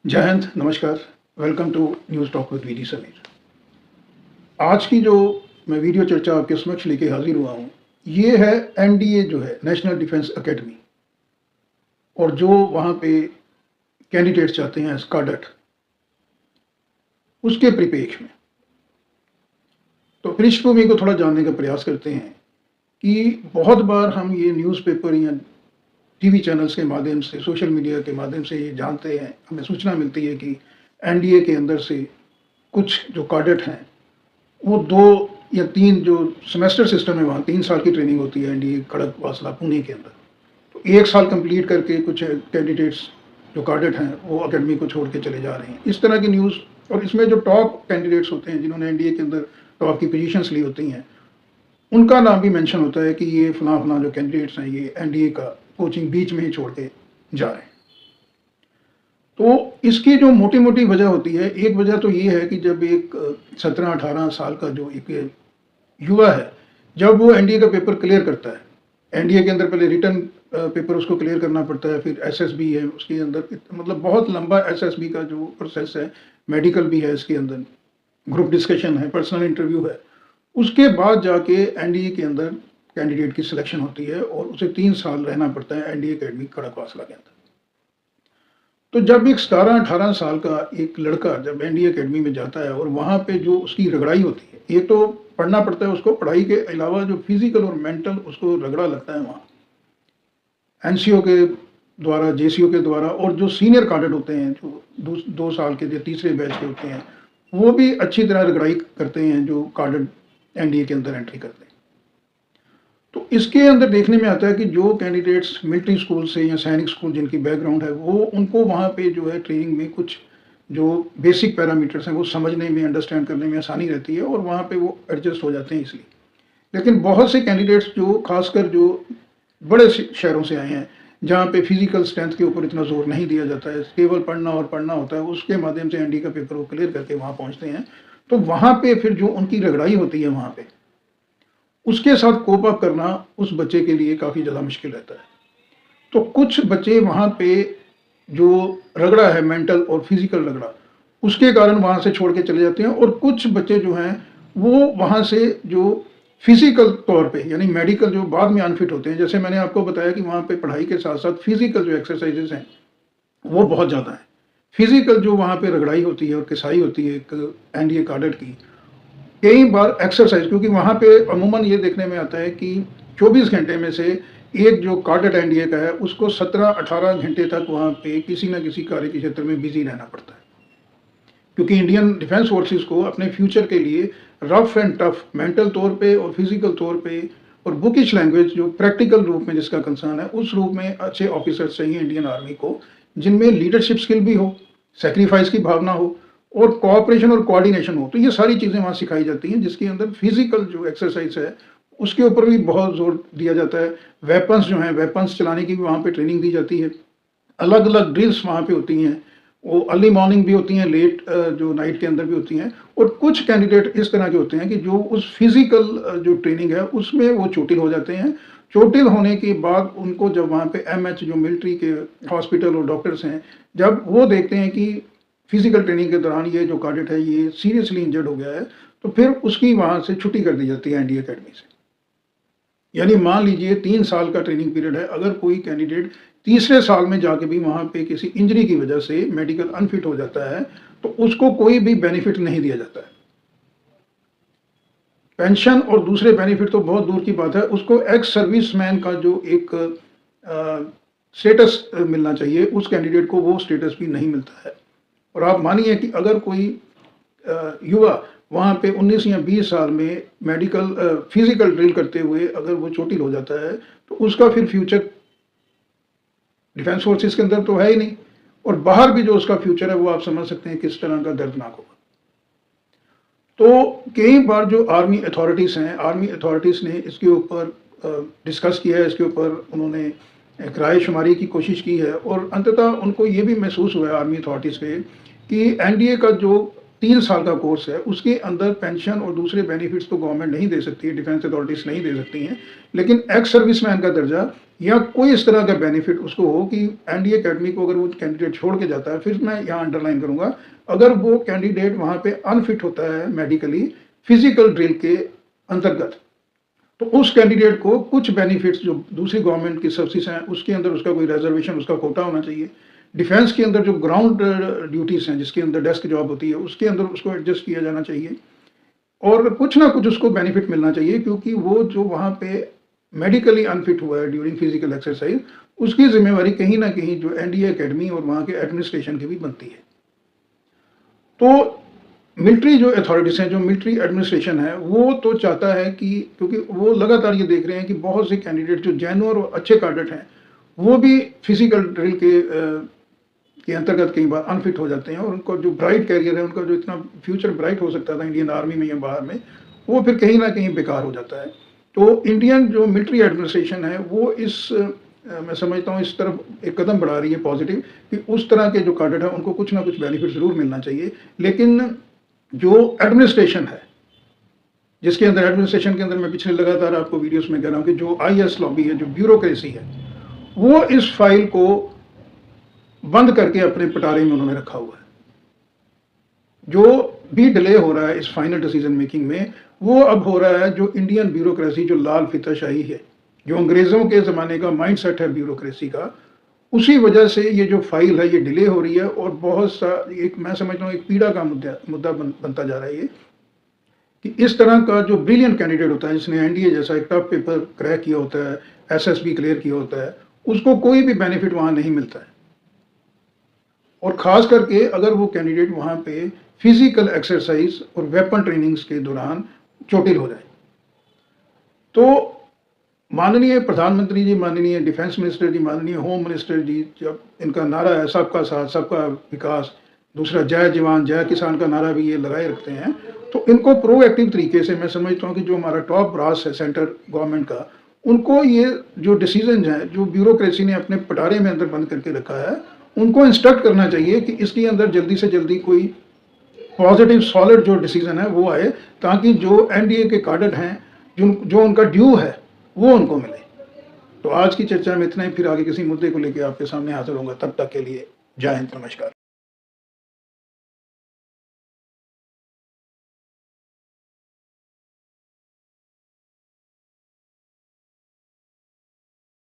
जय हिंद, नमस्कार। Welcome to news talk with VD Sameer. आज की जो मैं वीडियो चर्चा आपके समक्ष लेके हाजिर हुआ हूँ, ये है एनडीए जो है नेशनल डिफेंस एकेडमी, और जो वहाँ पे कैंडिडेट्स जाते हैं एज कैडेट, उसके परिप्रेक्ष्य में तो पृष्ठभूमि को थोड़ा जानने का प्रयास करते हैं कि बहुत बार हम ये न्यूज़पेपर या टीवी चैनल्स के माध्यम से, सोशल मीडिया के माध्यम से ये जानते हैं, हमें सूचना मिलती है कि एनडीए के अंदर से कुछ जो कैडेट हैं वो 2 या 3 जो सेमेस्टर सिस्टम है, वहाँ 3 साल की ट्रेनिंग होती है एनडीए खड़गवासला पुणे के अंदर। तो 1 साल कंप्लीट करके कुछ कैंडिडेट्स जो कैडेट हैं वो अकेडमी को छोड़ के चले जा रहे हैं, इस तरह की न्यूज़। और इसमें जो टॉप कैंडिडेट्स होते हैं, जिन्होंने एनडीए के अंदर टॉप की पोजीशंस ली होती हैं, उनका नाम भी मेंशन होता है कि ये फलां जो कैंडिडेट्स हैं ये एनडीए का कोचिंग बीच में ही छोड़ के जा रहे हैं। तो इसकी जो मोटी वजह होती है, एक वजह तो ये है कि जब एक 17-18 साल का जो एक युवा है, जब वो एनडीए का पेपर क्लियर करता है, एनडीए के अंदर पहले रिटन पेपर उसको क्लियर करना पड़ता है, फिर एसएसबी है उसके अंदर, मतलब बहुत लंबा एसएसबी का जो प्रोसेस है, मेडिकल भी है इसके अंदर, ग्रुप डिस्कशन है, पर्सनल इंटरव्यू है। उसके बाद जाके एनडीए के अंदर कैंडिडेट की सिलेक्शन होती है और उसे 3 साल रहना पड़ता है एनडीए अकेडमी खड़गवासला के अंदर। तो जब एक 17-18 साल का एक लड़का जब एनडीए अकेडमी में जाता है और वहाँ पे जो उसकी रगड़ाई होती है, एक तो पढ़ना पड़ता है उसको, पढ़ाई के अलावा जो फिजिकल और मेंटल उसको रगड़ा लगता है वहाँ एनसीओ के द्वारा, जेसीओ के द्वारा, और जो सीनियर कैडेट होते हैं जो 2 साल के, जो तीसरे बैच के होते हैं, वो भी अच्छी तरह रगड़ाई करते हैं जो कैडेट एनडीए के अंदर एंट्री करते हैं। तो इसके अंदर देखने में आता है कि जो कैंडिडेट्स मिलिट्री स्कूल से या सैनिक स्कूल जिनकी बैकग्राउंड है, वो उनको वहाँ पे जो है ट्रेनिंग में कुछ जो बेसिक पैरामीटर्स हैं वो समझने में, अंडरस्टैंड करने में आसानी रहती है और वहाँ पे वो एडजस्ट हो जाते हैं इसलिए। लेकिन बहुत से कैंडिडेट्स जो खासकर जो बड़े शहरों से आए हैं, जहाँ पे फिजिकल स्ट्रेंथ के ऊपर इतना जोर नहीं दिया जाता है, केवल पढ़ना होता है, उसके माध्यम से एनडीए का पेपर वो क्लियर करके वहाँ पहुँचते हैं। तो वहाँ पे फिर जो उनकी रगड़ाई होती है वहाँ पे, उसके साथ कोप अप करना उस बच्चे के लिए काफ़ी ज़्यादा मुश्किल रहता है। तो कुछ बच्चे वहाँ पे जो रगड़ा है, मेंटल और फिजिकल रगड़ा, उसके कारण वहाँ से छोड़ के चले जाते हैं, और कुछ बच्चे जो हैं वो वहाँ से जो फिजिकल तौर पे, यानी मेडिकल, जो बाद में अनफिट होते हैं। जैसे मैंने आपको बताया कि वहाँ पे पढ़ाई के साथ साथ फिजिकल जो एक्सरसाइजेज हैं वो बहुत ज़्यादा हैं। फिजिकल जो वहाँ पे रगड़ाई होती है और किसाई होती है एक एनडीए कैडेट की, कई बार एक्सरसाइज, क्योंकि वहाँ पे अमूमन ये देखने में आता है कि 24 घंटे में से एक जो कैडेट एनडीए का है उसको 17-18 घंटे तक वहाँ पे किसी न किसी कार्य के क्षेत्र में बिजी रहना पड़ता है, क्योंकि इंडियन डिफेंस फोर्सेस को अपने फ्यूचर के लिए रफ एंड टफ मेंटल तौर पे और फिजिकल तौर पे और बुकिश लैंग्वेज जो प्रैक्टिकल रूप में जिसका कंसर्न है, उस रूप में अच्छे ऑफिसर्स चाहिए इंडियन आर्मी को, जिनमें लीडरशिप स्किल भी हो, सेक्रीफाइस की भावना हो और कोऑपरेशन और कोऑर्डिनेशन हो। तो ये सारी चीज़ें वहाँ सिखाई जाती हैं, जिसके अंदर फिजिकल जो एक्सरसाइज है उसके ऊपर भी बहुत जोर दिया जाता है। वेपन्स जो हैं, वेपन्स चलाने की भी वहाँ पे ट्रेनिंग दी जाती है। अलग अलग ड्रिल्स वहाँ पे होती हैं, वो अर्ली मॉर्निंग भी होती हैं, लेट जो नाइट के अंदर भी होती हैं। और कुछ कैंडिडेट इस तरह के होते हैं कि जो उस फिजिकल जो ट्रेनिंग है उसमें वो चोटिल हो जाते हैं। चोटिल होने के बाद उनको जब वहाँ पे एमएच जो मिलिट्री के हॉस्पिटल और डॉक्टर्स हैं, जब वो देखते हैं कि फिजिकल ट्रेनिंग के दौरान ये जो कैडेट है ये सीरियसली इंजर्ड हो गया है, तो फिर उसकी वहाँ से छुट्टी कर दी जाती है एनडीए अकेडमी से। यानी मान लीजिए 3 साल का ट्रेनिंग पीरियड है, अगर कोई कैंडिडेट तीसरे साल में जाके भी वहाँ पे किसी इंजरी की वजह से मेडिकल अनफिट हो जाता है, तो उसको कोई भी बेनिफिट नहीं दिया जाता है। पेंशन और दूसरे बेनिफिट तो बहुत दूर की बात है, उसको एक्स सर्विसमैन का जो एक स्टेटस मिलना चाहिए, उस कैंडिडेट को वो स्टेटस भी नहीं मिलता है। और आप मानिए कि अगर कोई युवा वहाँ पे 19 या 20 साल में मेडिकल फिजिकल ड्रिल करते हुए अगर वो चोटिल हो जाता है, तो उसका फिर फ्यूचर डिफेंस फोर्सेस के अंदर तो है ही नहीं, और बाहर भी जो उसका फ्यूचर है वो आप समझ सकते हैं किस तरह का दर्दनाक होगा। तो कई बार जो आर्मी अथॉरिटीज़ हैं, आर्मी अथॉरिटीज़ ने इसके ऊपर डिस्कस किया है, इसके ऊपर उन्होंने एक राय शुमारी की कोशिश की है, और अंततः उनको ये भी महसूस हुआ है आर्मी अथॉरिटीज़ के कि एनडीए का जो 3 साल का कोर्स है उसके अंदर पेंशन और दूसरे बेनिफिट्स तो गवर्नमेंट नहीं दे सकती है, डिफेंस अथॉरिटीज़ नहीं दे सकती हैं, लेकिन एक्स सर्विसमैन का दर्जा या कोई इस तरह का बेनिफिट उसको हो कि एनडीए अकेडमी को अगर वो कैंडिडेट छोड़ के जाता है, फिर मैं यहाँ अंडरलाइन करूँगा, अगर वो कैंडिडेट वहाँ पे अनफिट होता है मेडिकली फिजिकल ड्रिल के अंतर्गत, तो उस कैंडिडेट को कुछ बेनिफिट्स जो दूसरी गवर्नमेंट की सब्सिडीज हैं उसके अंदर उसका कोई रिजर्वेशन, उसका कोटा होना चाहिए। डिफेंस के अंदर जो ग्राउंड ड्यूटीज़ हैं जिसके अंदर डेस्क जॉब होती है उसके अंदर उसको एडजस्ट किया जाना चाहिए और कुछ ना कुछ उसको बेनिफिट मिलना चाहिए, क्योंकि वो जो वहाँ पे मेडिकली अनफिट हुआ है ड्यूरिंग फिजिकल एक्सरसाइज, उसकी जिम्मेवारी कहीं ना कहीं जो एनडीए अकेडमी और वहाँ के एडमिनिस्ट्रेशन की भी बनती है। तो मिलिट्री जो अथॉरिटीज़ हैं, जो मिलिट्री एडमिनिस्ट्रेशन है, वो तो चाहता है कि, क्योंकि वो लगातार ये देख रहे हैं कि बहुत से कैंडिडेट जो जेन्युइन और अच्छे कैडेट हैं वो भी फिजिकल ड्रिल के अंतर्गत कई बार अनफिट हो जाते हैं और उनका जो ब्राइट कैरियर है, उनका जो इतना फ्यूचर ब्राइट हो सकता था इंडियन आर्मी में या बाहर में, वो फिर कहीं ना कहीं बेकार हो जाता है। तो इंडियन जो मिलिट्री एडमिनिस्ट्रेशन है वो मैं समझता हूँ इस तरफ एक कदम बढ़ा रही है पॉजिटिव, कि उस तरह के जो कैडेट हैं उनको कुछ ना कुछ बेनिफिट ज़रूर मिलना चाहिए। लेकिन जो एडमिनिस्ट्रेशन है, जिसके अंदर एडमिनिस्ट्रेशन के अंदर मैं पिछले लगातार आपको वीडियोस में कह रहा हूँ कि जो आईएएस लॉबी है, जो ब्यूरोक्रेसी है, वो इस फाइल को बंद करके अपने पिटारे में उन्होंने रखा हुआ है। जो भी डिले हो रहा है इस फाइनल डिसीजन मेकिंग में, वो अब हो रहा है जो इंडियन ब्यूरोक्रेसी, जो लाल फीताशाही है, जो अंग्रेज़ों के ज़माने का माइंडसेट है ब्यूरोक्रेसी का, उसी वजह से ये जो फाइल है ये डिले हो रही है और बहुत सा एक, मैं समझता हूँ एक पीड़ा का मुद्दा बनता जा रहा है ये, कि इस तरह का जो ब्रिलियंट कैंडिडेट होता है जिसने एनडीए जैसा एक टफ पेपर क्रैक किया होता है, एसएसबी क्लियर किया होता है, उसको कोई भी बेनिफिट वहाँ नहीं मिलता है। और ख़ास करके अगर वो कैंडिडेट वहाँ पे फिजिकल एक्सरसाइज और वेपन ट्रेनिंग्स के दौरान चोटिल हो जाए। तो माननीय प्रधानमंत्री जी, माननीय डिफेंस मिनिस्टर जी, माननीय होम मिनिस्टर जी, जब इनका नारा है सबका साथ सबका विकास, दूसरा जय जवान जय किसान का नारा भी ये लगाए रखते हैं, तो इनको प्रोएक्टिव तरीके से मैं समझता हूँ कि जो हमारा टॉप ब्रास है सेंटर गवर्नमेंट का, उनको ये जो डिसीजन है जो ब्यूरोक्रेसी ने अपने पटारे में अंदर बंद करके रखा है, उनको इंस्ट्रक्ट करना चाहिए कि इसके अंदर जल्दी से जल्दी कोई पॉजिटिव सॉलिड जो डिसीजन है वो आए, ताकि जो एनडीए के कैडेट हैं जो उनका ड्यू है वो उनको मिले। तो आज की चर्चा में इतना ही, फिर आगे किसी मुद्दे को लेकर आपके सामने हाजिर होऊंगा। तब तक के लिए जय हिंद, नमस्कार।